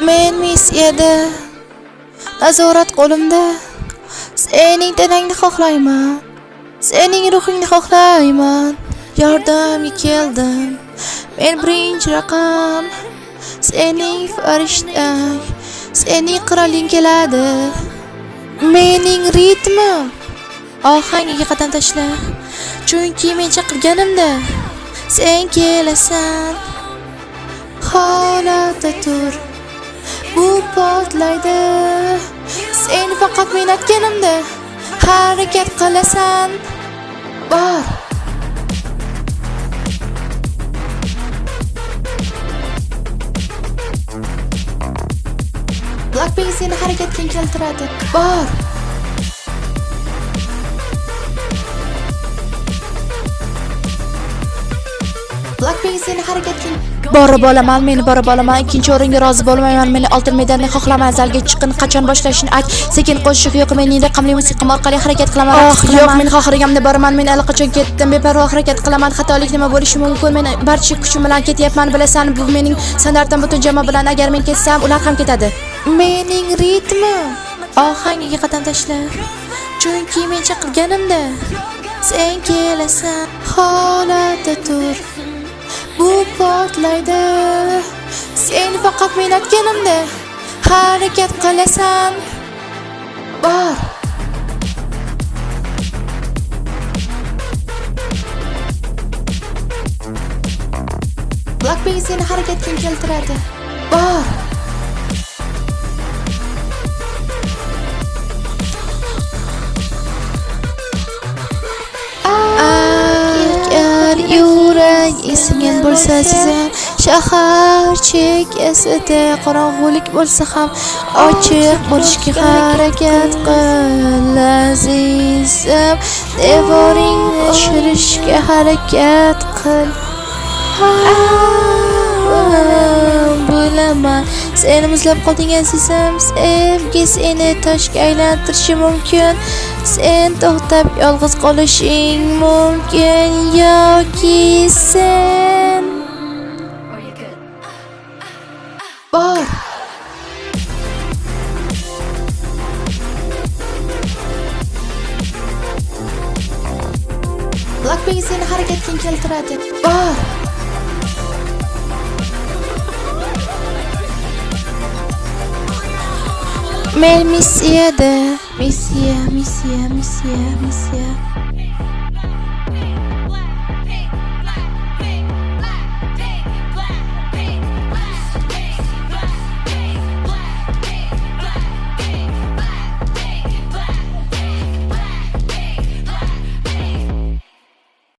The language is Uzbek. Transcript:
Men missiyada. Nazorat qo'limda. Sening tanangni xohlayman. Sening ruhingni xohlayman. Yordamga keldim. Men birinchi raqam. Sening farishtang. Sening qiroling keladi. Mening ritmim. Ohangiga qadam tashla. Chunki men chaqirganimda sen kelasan. Holatda tur. Bu portlaydi. Sen faqat men aytganimda harakat qilasan. Bor. Blackpink seni harakatga keltiradi. Bor. Blackpink seni harakatga borib olaman, meni borib olaman. Ikkinchi o'ringa rozi bo'lmayman. Meni oltin medalni xohlaman. Zalga chiqin, qachon boshlashini ayt. Sekin qo'shiq yo'q, mening raqamli musiqam orqali harakat qilaman. Yo'q, men xohlaganimda boraman. Men allaqachon ketdim. Beparvo harakat qilaman. Xatolik nima bo'lishi mumkin? Men barcha kuchim bilan ketyapman, bilasan. Bu mening standartim butun jamoa bilan. Agar men ketsam, ular ham ketadi. Mening ritmim. Ohangiga qadam tashla. Chunki men chaqirganimda sen kelasan. Holatda tur. Bu portlaydi. Sen faqat men aytganimda harakat qilasan. Bor. Blackpink seni harakatga keltiradi. Bor. Yurak esingan bo'lsa sizam, shahar chekkasida qorong'ulik bo'lsa ham ochiq bo'lishga harakat qil azizim. Devoringni tushirishga harakat qil. Bilaman, seni muzlab qolding azizim. Sevgi seni toshga aylantirishi mumkin. Sen to'xtab yolg'iz qolishing mumkin yoki sen bor. Blackpink seni harakatga keltiradi. Bor. Men missiyada. Missiya.